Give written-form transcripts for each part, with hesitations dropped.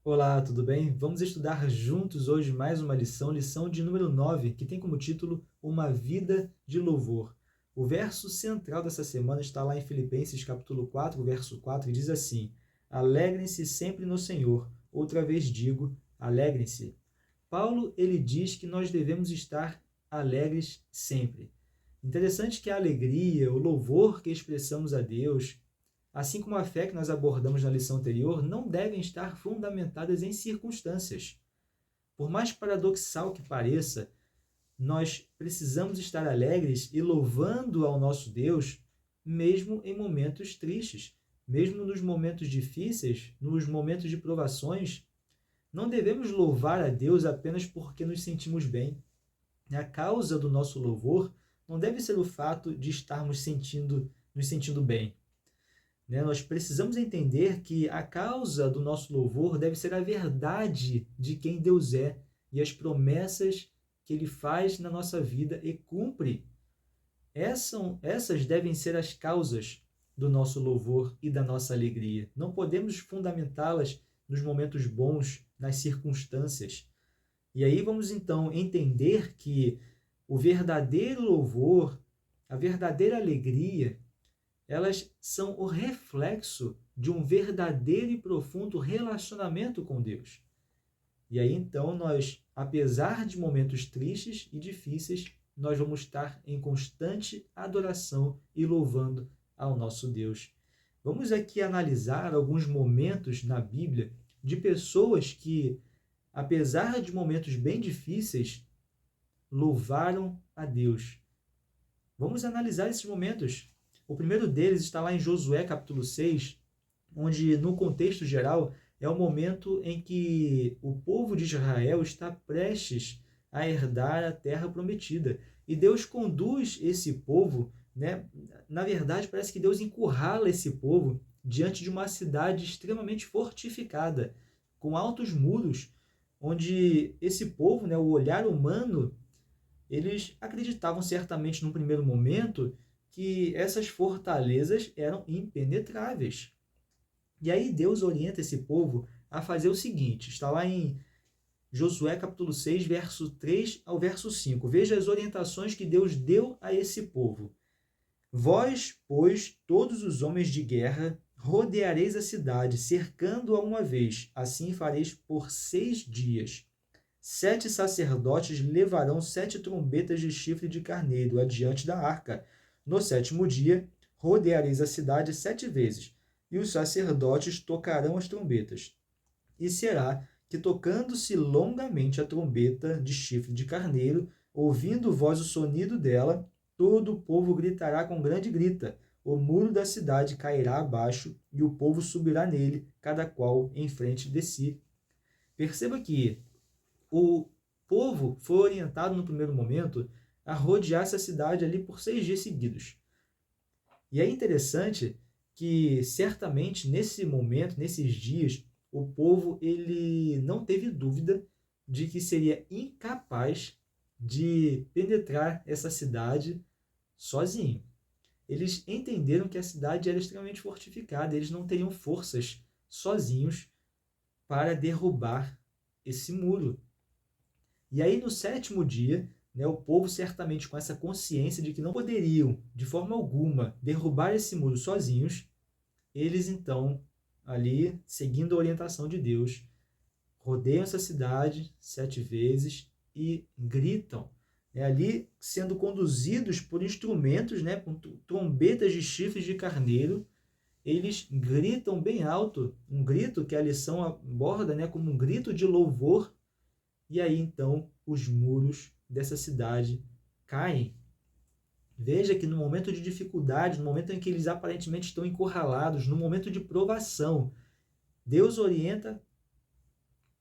Olá, tudo bem? Vamos estudar juntos hoje mais uma lição de número 9, que tem como título Uma Vida de Louvor. O verso central dessa semana está lá em Filipenses capítulo 4, verso 4, e diz assim: Alegrem-se sempre no Senhor. Outra vez digo, alegrem-se. Paulo, ele diz que nós devemos estar alegres sempre. Interessante que a alegria, o louvor que expressamos a Deus, assim como a fé que nós abordamos na lição anterior, não devem estar fundamentadas em circunstâncias. Por mais paradoxal que pareça, nós precisamos estar alegres e louvando ao nosso Deus, mesmo em momentos tristes, mesmo nos momentos difíceis, nos momentos de provações. Não devemos louvar a Deus apenas porque nos sentimos bem. A causa do nosso louvor não deve ser o fato de estarmos nos sentindo bem. Nós precisamos entender que a causa do nosso louvor deve ser a verdade de quem Deus é e as promessas que Ele faz na nossa vida e cumpre. Essas devem ser as causas do nosso louvor e da nossa alegria. Não podemos fundamentá-las nos momentos bons, nas circunstâncias. E aí vamos então entender que o verdadeiro louvor, a verdadeira alegria, elas são o reflexo de um verdadeiro e profundo relacionamento com Deus. E aí então nós, apesar de momentos tristes e difíceis, nós vamos estar em constante adoração e louvando ao nosso Deus. Vamos aqui analisar alguns momentos na Bíblia de pessoas que, apesar de momentos bem difíceis, louvaram a Deus. Vamos analisar esses momentos. O primeiro deles está lá em Josué capítulo 6, onde, no contexto geral, é o momento em que o povo de Israel está prestes a herdar a terra prometida. E Deus conduz esse povo, né? Na verdade, parece que Deus encurrala esse povo diante de uma cidade extremamente fortificada, com altos muros, onde esse povo, né, o olhar humano, eles acreditavam certamente num primeiro momento que essas fortalezas eram impenetráveis. E aí Deus orienta esse povo a fazer o seguinte, está lá em Josué capítulo 6, verso 3 ao verso 5. Veja as orientações que Deus deu a esse povo. Vós, pois, todos os homens de guerra, rodeareis a cidade, cercando-a uma vez. Assim fareis por 6 dias. 7 sacerdotes levarão 7 trombetas de chifre de carneiro adiante da arca. No 7º dia, rodeareis a cidade 7 vezes, e os sacerdotes tocarão as trombetas. E será que, tocando-se longamente a trombeta de chifre de carneiro, ouvindo vós o sonido dela, todo o povo gritará com grande grita. O muro da cidade cairá abaixo, e o povo subirá nele, cada qual em frente de si. Perceba que o povo foi orientado no primeiro momento a rodear essa cidade ali por 6 dias seguidos. E é interessante que certamente nesse momento, nesses dias, o povo ele não teve dúvida de que seria incapaz de penetrar essa cidade sozinho. Eles entenderam que a cidade era extremamente fortificada, eles não teriam forças sozinhos para derrubar esse muro. E aí, no 7º dia, né, o povo certamente com essa consciência de que não poderiam, de forma alguma, derrubar esse muro sozinhos, eles então, ali, seguindo a orientação de Deus, rodeiam essa cidade 7 vezes e gritam, né, ali sendo conduzidos por instrumentos, né, com trombetas de chifres de carneiro. Eles gritam bem alto, um grito que a lição aborda, né, como um grito de louvor. E aí, então, os muros dessa cidade caem. Veja que no momento de dificuldade, no momento em que eles aparentemente estão encurralados, no momento de provação, Deus orienta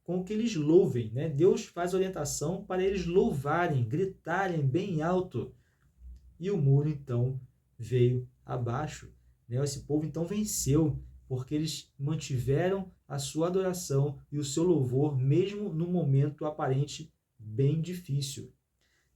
com que eles louvem, né? Deus faz orientação para eles louvarem, gritarem bem alto. E o muro, então, veio abaixo, né? Esse povo, então, venceu, porque eles mantiveram a sua adoração e o seu louvor, mesmo no momento aparente bem difícil.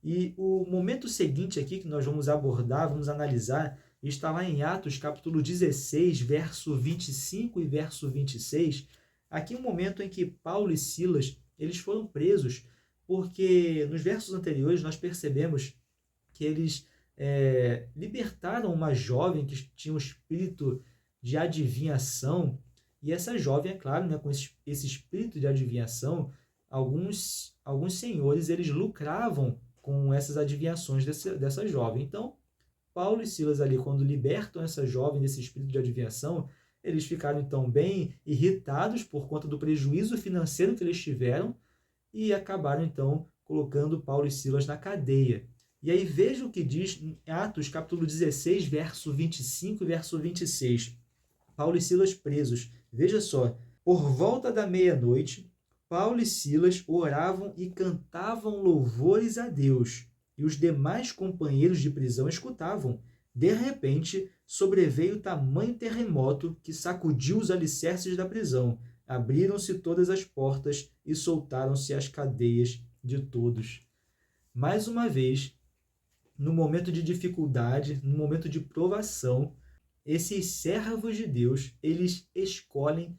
E o momento seguinte aqui que nós vamos abordar, vamos analisar, está lá em Atos capítulo 16, verso 25 e verso 26, Aqui é um momento em que Paulo e Silas eles foram presos, porque nos versos anteriores nós percebemos que eles libertaram uma jovem que tinha um espírito de adivinhação, e essa jovem, é claro, né, com esse espírito de adivinhação, alguns senhores eles lucravam com essas adivinhações dessa jovem. Então, Paulo e Silas ali, quando libertam essa jovem desse espírito de adivinhação, eles ficaram então bem irritados por conta do prejuízo financeiro que eles tiveram e acabaram então colocando Paulo e Silas na cadeia. E aí veja o que diz em Atos capítulo 16, verso 25 e verso 26. Paulo e Silas presos. Veja só, por volta da meia-noite, Paulo e Silas oravam e cantavam louvores a Deus, e os demais companheiros de prisão escutavam. De repente, sobreveio tamanho terremoto que sacudiu os alicerces da prisão. Abriram-se todas as portas e soltaram-se as cadeias de todos. Mais uma vez, no momento de dificuldade, no momento de provação, esses servos de Deus, eles escolhem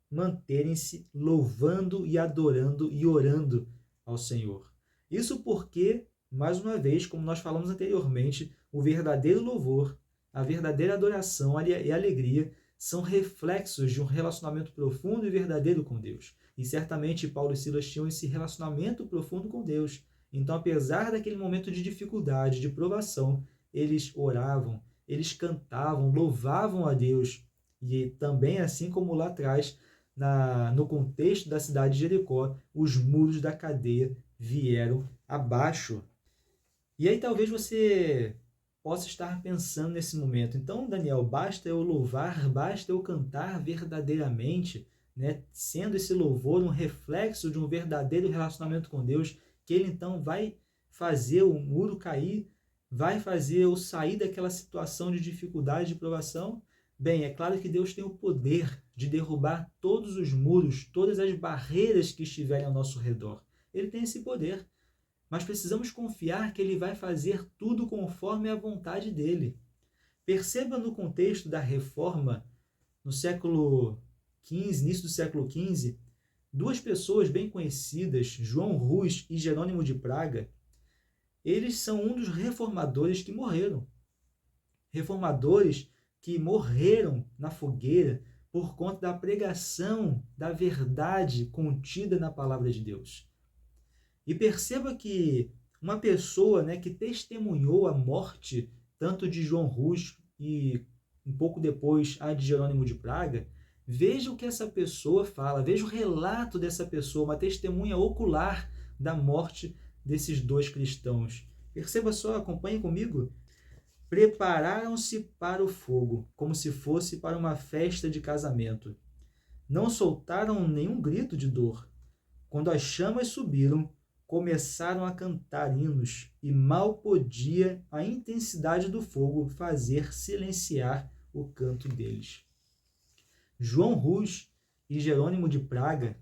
manterem-se louvando e adorando e orando ao Senhor. Isso porque, mais uma vez, como nós falamos anteriormente, o verdadeiro louvor, a verdadeira adoração e alegria são reflexos de um relacionamento profundo e verdadeiro com Deus. E certamente Paulo e Silas tinham esse relacionamento profundo com Deus. Então, apesar daquele momento de dificuldade, de provação, eles oravam, eles cantavam, louvavam a Deus. E também, assim como lá atrás, no contexto da cidade de Jericó, os muros da cadeia vieram abaixo. E aí talvez você possa estar pensando nesse momento, então, Daniel, basta eu louvar, basta eu cantar verdadeiramente, né? Sendo esse louvor um reflexo de um verdadeiro relacionamento com Deus, que ele então vai fazer o muro cair, vai fazer eu sair daquela situação de dificuldade, de provação? Bem, é claro que Deus tem o poder de derrubar todos os muros, todas as barreiras que estiverem ao nosso redor. Ele tem esse poder. Mas precisamos confiar que ele vai fazer tudo conforme a vontade dele. Perceba no contexto da reforma, no século XV, início do século XV, duas pessoas bem conhecidas, João Rus e Jerônimo de Praga, eles são um dos reformadores que morreram. Reformadores que morreram na fogueira por conta da pregação da verdade contida na palavra de Deus. E perceba que uma pessoa, né, que testemunhou a morte tanto de João Rus e um pouco depois a de Jerônimo de Praga, veja o que essa pessoa fala, veja o relato dessa pessoa, uma testemunha ocular da morte desses dois cristãos. Perceba só, acompanhe comigo. Prepararam-se para o fogo, como se fosse para uma festa de casamento. Não soltaram nenhum grito de dor. Quando as chamas subiram, começaram a cantar hinos, e mal podia a intensidade do fogo fazer silenciar o canto deles. João Rus e Jerônimo de Praga,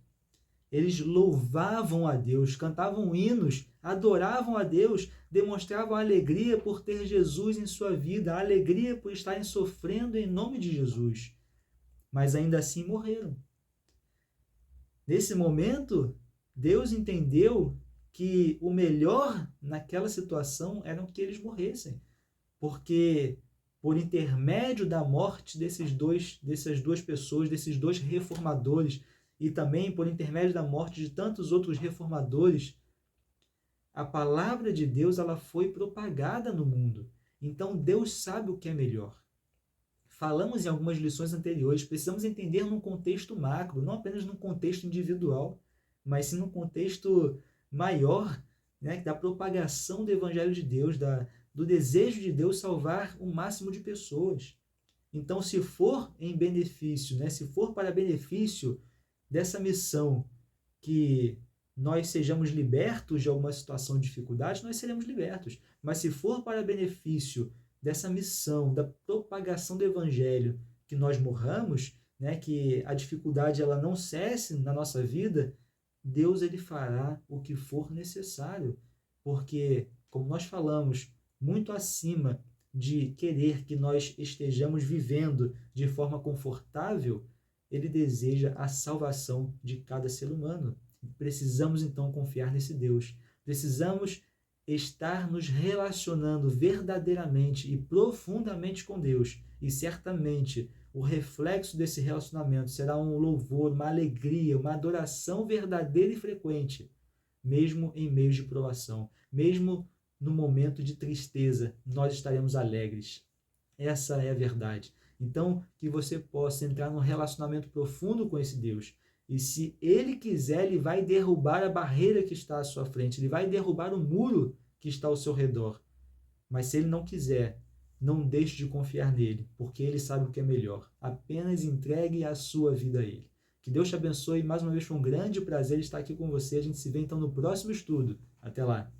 eles louvavam a Deus, cantavam hinos, adoravam a Deus, demonstravam alegria por ter Jesus em sua vida, a alegria por estarem sofrendo em nome de Jesus. Mas ainda assim morreram. Nesse momento, Deus entendeu que o melhor naquela situação era que eles morressem, porque por intermédio da morte dessas duas pessoas, desses dois reformadores, e também por intermédio da morte de tantos outros reformadores, a palavra de Deus ela foi propagada no mundo. Então Deus sabe o que é melhor. Falamos em algumas lições anteriores, precisamos entender num contexto macro, não apenas num contexto individual, mas sim num contexto maior, né, da propagação do Evangelho de Deus, do desejo de Deus salvar o máximo de pessoas. Então, se for em benefício, né, se for para benefício dessa missão que nós sejamos libertos de alguma situação de dificuldade, nós seremos libertos. Mas se for para benefício dessa missão, da propagação do Evangelho, que nós morramos, né, que a dificuldade ela não cesse na nossa vida, Deus ele fará o que for necessário, porque, como nós falamos, muito acima de querer que nós estejamos vivendo de forma confortável, Ele deseja a salvação de cada ser humano. Precisamos, então, confiar nesse Deus. Precisamos estar nos relacionando verdadeiramente e profundamente com Deus. E certamente o reflexo desse relacionamento será um louvor, uma alegria, uma adoração verdadeira e frequente, mesmo em meio de provação, mesmo no momento de tristeza, nós estaremos alegres. Essa é a verdade. Então, que você possa entrar num relacionamento profundo com esse Deus. E se Ele quiser, Ele vai derrubar a barreira que está à sua frente, Ele vai derrubar o muro que está ao seu redor. Mas se Ele não quiser, não deixe de confiar nele, porque Ele sabe o que é melhor. Apenas entregue a sua vida a Ele. Que Deus te abençoe. Mais uma vez foi um grande prazer estar aqui com você. A gente se vê então no próximo estudo. Até lá!